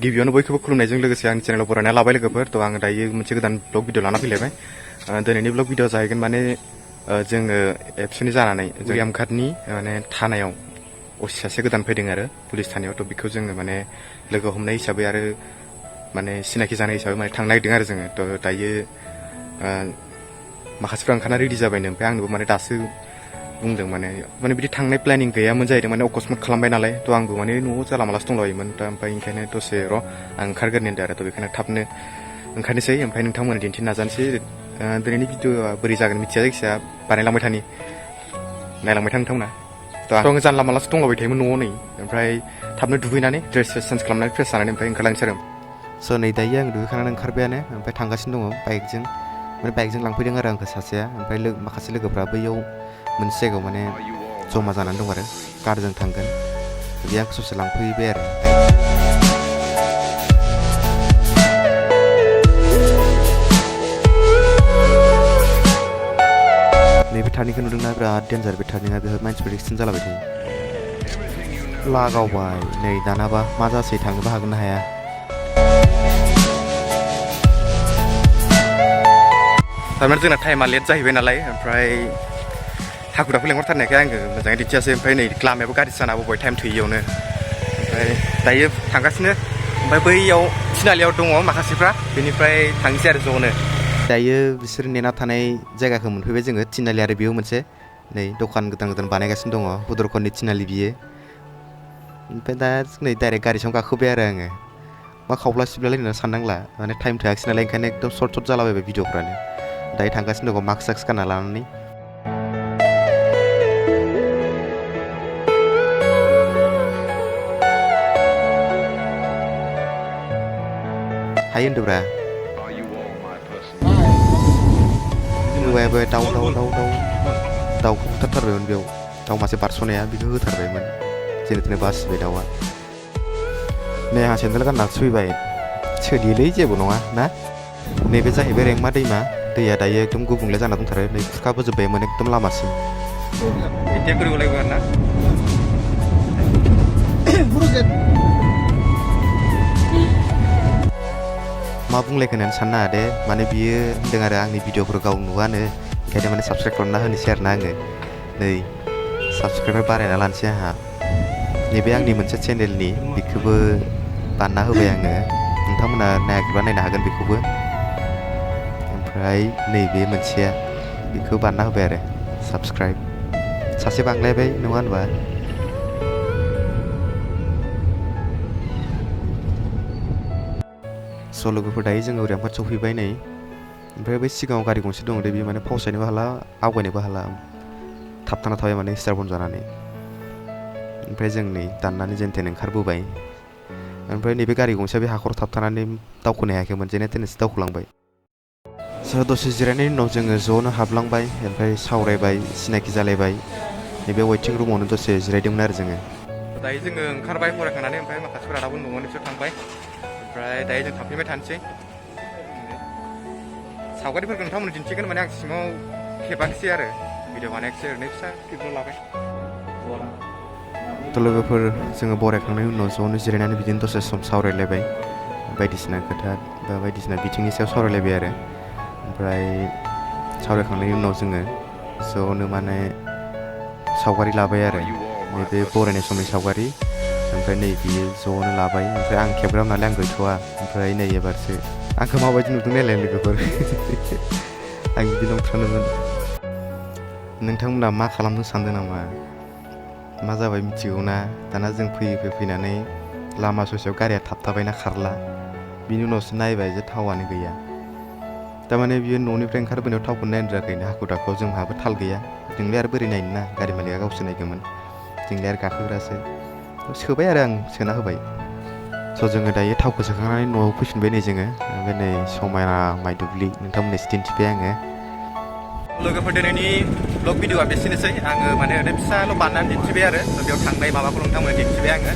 गिबियावनो बयखौबो खुलुमनायजों लोगोसे आंनि चेनेलाव बरायना लाबाय लोगोफोर थ' आङो दायो मोनसे गोदान ब्लग भिडिअ लाना फैलायबाय दिनैनि ब्लग भिडिअ जाहैगोन माने जोङो एबसुनि जानानै आमघाटनि माने थानायाव असि सासे गोदान फैदों आरो पुलिस थानायाव थ' बेखौ जोङो माने लोगो हमनाय हिसाबै आरो माने सिनाखि जानाय हिसाबै माने थांनो नागिरदों आरो जोङो थ' दायो माखासेफ्रा ओंखारना रेडि जाबायनो ओमफ्राय आंनोबो माने दासो बुंदों माने बिदि थांनाय प्लेनिं गैयामोन जाहैदों माने अकसमात खालामबाय नालाय थ' आंबो माने न'आव जाला मालासो दंलाबायोमोन दा ओमफ्राय ओंखायनो दसे र' आं ओंखारगोरनो होनदों आरो थ' बेखायनो थाबनो ओंखारनोसै ओमफ्राय नोंथांमोननो दिन्थिनो नाजानोसै दिनैनि भिडिअआ बोरै जागोन मिथिया जायखिजाया बानायलांबाय थानि नायलांबाय था नोंथांमोना थ' आङो जानला मालासो दंलाबाय थायोमोन न'आव नै ओमफ्राय थाबनो दुगैनानै ड्रेस चेन्ज खालामनानै फ्रेस जानानै ओमफ्राय ओंखारलांनोसै आरो स' नै दायो आं दुगैखांनानै ओंखारबायानो ओमफ्राय थांगासिनो दङ बाइकजों माने बाइकजों लांफैदों आरो आंखौ सासेया ओमफ्राय माखासे लोगोफ्रा बैयाव मोनसे जायगायाव माने जमा जानानै दं आरो कारजों थांगोन बे आंखौ ससे लांफैबाय आरो नैबे टार्निंखौ नुदोंना बिराद डेन्जार बे टार्निंआ बेहाय मानसिफोर एक्सिडेन्ट जालाबाय थायो लागावबाय नै दानाबा मा जासै थांनोबो हागोन ना हाया थारमाने जोंना टाइमा लेट जाहैबाय नालाय ओमफ्राय हाखु दाखु लेंहरथारनायखाय आङो मोजाङै दिन्थियासै ओमफ्राय नै लामायाबो गाज्रि जाना होबाय टाइम थोयियावनो ओमफ्राय दायो थांगासिनो ओमफ्राय बैयाव थिनालियाव दङ माखासेफ्रा बेनिफ्राय थांसै आरो ज'नो दायो बिसोर नेना थानाय जायगाखौ मोनफैबाय जोङो थिनालि आरो बेयाव मोनसे नै दखान गोदान गोदान बानायगासिनो दङ हुदरखननि थिनालि बियो ओमफ्राय दा नै डाइरेक्ट गारि सायाव गाखोबाय आरो आङो मा खावब्ला सिबलालाय होनना साननांला माने टाइम थोआखिसै नालाय ओंखायनो एकदम सर्ट जालाबायबाय भिडिअफ्रानो दायो थांगासिनो दङ मास्क साक्स गानना लानानै हायो होनदोब्रा होबाय दाउखौ होथारथारबायमोन बेयाव दाउ मासे बारस'नाया बेखौ होथारबायमोन जेने थेने बासिबाय दाउआ नै आंहा सेन्देल गाननासो फैबाय सोलियोलै जेबो नङा ना नैबे जाहैबाय रेंमा दैमा दैया दायो एकदम गुबुंले जाना दंथारो नै खुरखाबोजोब्बायमोन एकदम लामासिम मा बुंलायखो होननानै साननो नाङा दे माने बियो होनदों आरो आंनि भिडिअफोर गाव नुवानो ओंखायनो माने साबसक्राइब खालामना होनोसै आरो ना आङो नै साबसक्राइबार बारायना लानोसै आंहा नैबे आंनि मोनसे चेनेलनि बेखौबो बानायना होबाय आङो नोंथांमोना नायाखैबा नायनो हागोन बेखौबो ओमफ्राय नैबे मोनसेया बेखौ बानायना होबाय आरो साबसक्राइब सासे बांलायबाय नङा होनबा स' लोगोफोर दायो जोङो ओरै आमफाद सफैबाय नै ओमफ्राय बै सिगाङाव गारि गंसे दं दे बेयो माने फावसायनोबो हाला आवगायनोबो हाला थाबथाना थाबाय माने स्टार बन जानानै ओमफ्राय जों नै दाननानै जेन थेन ओंखारबोबाय ओमफ्राय नैबे गारि गंसेया बे हाखराव थाबथानानै दावखोनो हायाखैमोन जेने थेनेसो दावखोलांबाय स' दसे जिरायनायनि उनाव जोङो ज'नो हाबलांबाय ओमफ्राय सावरायबाय सिनाखि जालायबाय नैबे वेटिं रुमावनो दसे जिरायदोंमोन आरो जोङो दायो जोङो ओंखारबाय फरायखांनानै ओमफ्राय माखासेफोरा दाबो न'निफ्राय थांबाय ओमफ्राय दायो जों थांफिनबाय थानोसै सावगारिफोरखौ नोंथांमोननो दिन्थिगोन माने आं सिङाव खेबाखिसै आरो भिडिअ बानायाखिसै ओरैनो फिसा क्लिपल' लाबाय थ' लोगोफोर जोङो बरायखांनायनि उनाव ज'नो जिरायनानै बिदिनो दसे सम सावरायलायबाय बायदिसिना खोथा बा बायदिसिना बिथिंनि सायाव सावरायलायबाय आरो ओमफ्राय सावरायखांनायनि उनाव जोङो ज'नो माने सावगारि लाबाय आरो नैबे बरायनाय समनि सावगारि ओमफ्राय नै बियो ज'नो लाबाय ओमफ्राय आं खेबग्राम नालाय आं गैथ'वा ओमफ्राय नै एबारसो आंखौ माबायदि नुदों नायलाय लोगोफोर आं बिदि नंथ्रानोमोन नोंथांमोना मा खालामनो सानदों नामा मा जाबाय मिथिगौ ना दाना जों फैनानै लामा ससेयाव गारिया थाबथाबायना खारला बिनि उनावसो नायबाय जे थावानो गैया थारमाने बियो न'निफ्राय ओंखारबोनायाव थावखौनो नायनो रोङाखैनो हाखु दाखुआव जोंहाबो थाल गैया जोंलाय आरो बोरै नायनो ना गारि मालिकआ गावसो नायगौमोन जोंलाय आरो गाखोग्रासो सोबाय आरो आं सोना होबाय स' जोङो दायो थावखौ सोखांनानै न'आव फैफिनबाय नै जोङो ओमफ्राय नै समायना माइ दुब्लि नोंथांमोननो दिन्थिबाय आङो लोगोफोर दिनैनि ब्लग भिडिअआ बेसेनोसै आङो माने ओरैनो फिसाल' बानायनानै दिन्थिबाय आरो बेयाव थांनाय माबाखौ नोंथांमोननो दिन्थिबाय आङो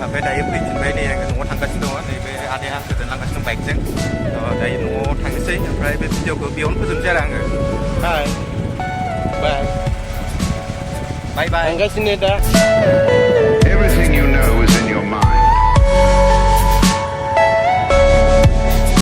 ओमफ्राय दायो फैफिनबाय नै आङो न'आव थांगासिनो दङ नैबे आदाया आंखौ दोनलांगासिनो दं बाइकजों दायो न'आव थांनोसै ओमफ्राय बे भिडिअखौ बेयावनो फोजोबनोसै आरो आङो बाय थांगासिनो दा Everything you know is in